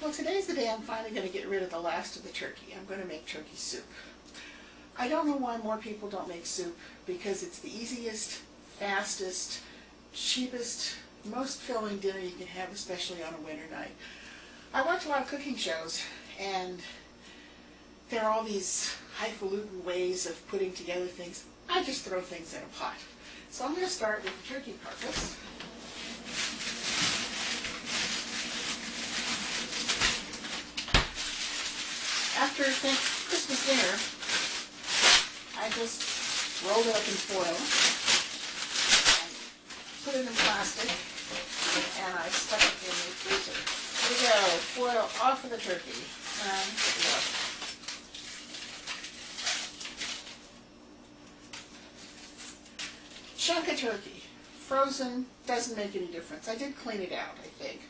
Well, today's the day I'm finally going to get rid of the last of the turkey. I'm going to make turkey soup. I don't know why more people don't make soup, because it's the easiest, fastest, cheapest, most filling dinner you can have, especially on a winter night. I watch a lot of cooking shows, and there are all these highfalutin ways of putting together things. I just throw things in a pot. So I'm going to start with the turkey carcass. After Christmas dinner, I just rolled it up in foil and put it in plastic, and I stuck it in the freezer. Here we go, foil off of the turkey, and look. Chunk of turkey, frozen, doesn't make any difference. I did clean it out, I think.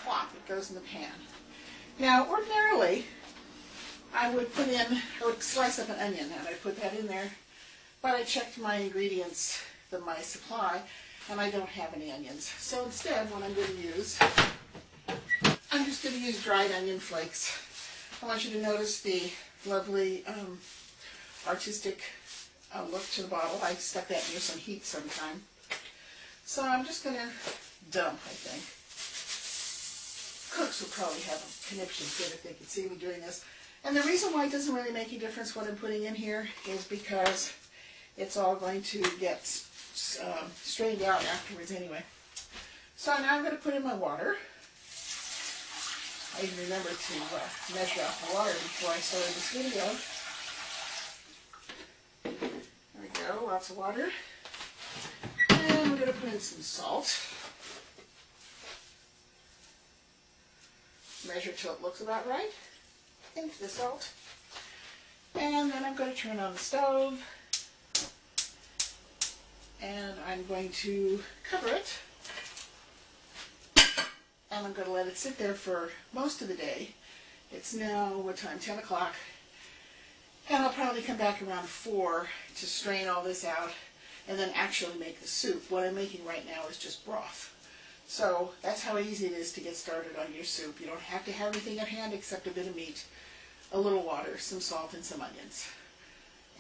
Plop, it goes in the pan. Now, ordinarily, I would slice up an onion, and I'd put that in there, but I checked my ingredients, my supply, and I don't have any onions. So instead, what I'm going to use, I'm just going to use dried onion flakes. I want you to notice the lovely artistic look to the bottle. I stuck that near some heat sometime. So I'm just going to dump, I think. Cooks will probably have a conniption fit if they could see me doing this. And the reason why it doesn't really make any difference what I'm putting in here is because it's all going to get strained out afterwards anyway. So now I'm going to put in my water. I even remembered to measure out the water before I started this video. There we go, lots of water. And we're going to put in some salt. Measure till it looks about right. Into the salt. And then I'm going to turn on the stove. And I'm going to cover it. And I'm going to let it sit there for most of the day. It's now, what time? 10 o'clock. And I'll probably come back around 4 to strain all this out and then actually make the soup. What I'm making right now is just broth. So that's how easy it is to get started on your soup. You don't have to have anything at hand except a bit of meat, a little water, some salt, and some onions.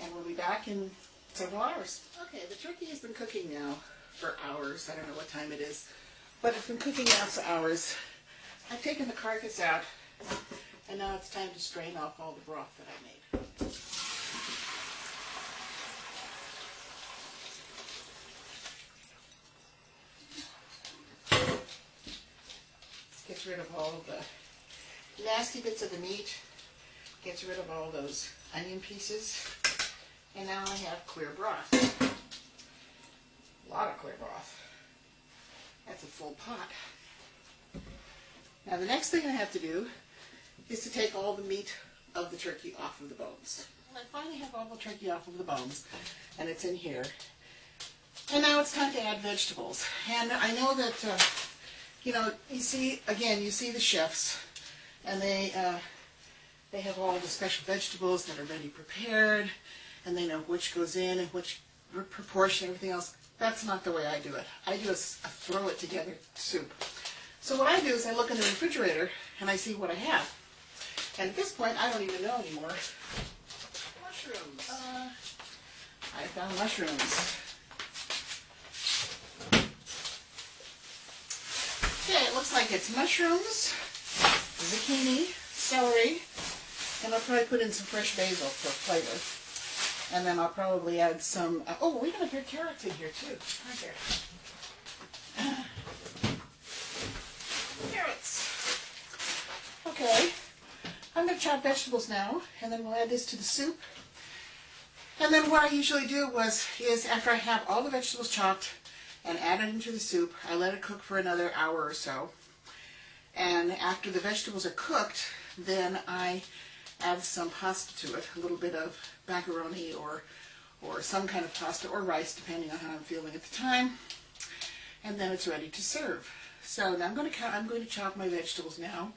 And we'll be back in several hours. Okay, the turkey has been cooking now for hours. I don't know what time it is, but it's been cooking now for hours. I've taken the carcass out, and now it's time to strain off all the broth that I made. Gets rid of all of the nasty bits of the meat, gets rid of all those onion pieces, and now I have clear broth. A lot of clear broth. That's a full pot. Now the next thing I have to do is to take all the meat of the turkey off of the bones. And I finally have all the turkey off of the bones, and it's in here. And now it's time to add vegetables. And I know that you know, you see the chefs, and they have all the special vegetables that are ready prepared, and they know which goes in and which proportion, everything else. That's not the way I do it. I do a throw it together soup. So what I do is I look in the refrigerator and I see what I have. And at this point, I don't even know anymore. Mushrooms. I found mushrooms. Okay, it looks like it's mushrooms, zucchini, celery, and I'll probably put in some fresh basil for flavor. And then I'll probably add some, oh, we got a pair of carrots in here too. Right there. Carrots. Okay, I'm going to chop vegetables now, and then we'll add this to the soup. And then what I usually do is after I have all the vegetables chopped, and add it into the soup, I let it cook for another hour or so. And after the vegetables are cooked, then I add some pasta to it, a little bit of macaroni or some kind of pasta or rice, depending on how I'm feeling at the time. And then it's ready to serve. So now I'm going to chop my vegetables now,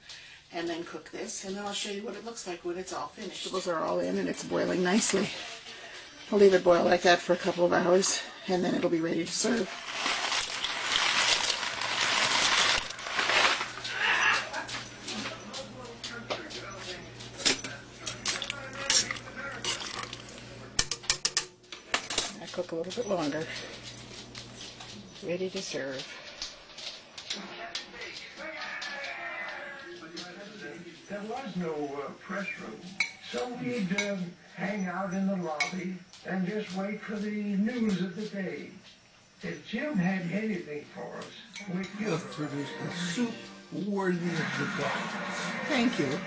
and then cook this, and then I'll show you what it looks like when it's all finished. Vegetables are all in, and it's boiling nicely. I'll leave it boil like that for a couple of hours, and then it'll be ready to serve. Cook a little bit longer. Ready to serve. There was no press room, so we'd hang out in the lobby and just wait for the news of the day. If Jim had anything for us, we'd You have produced a soup worthy of the gods. Thank you.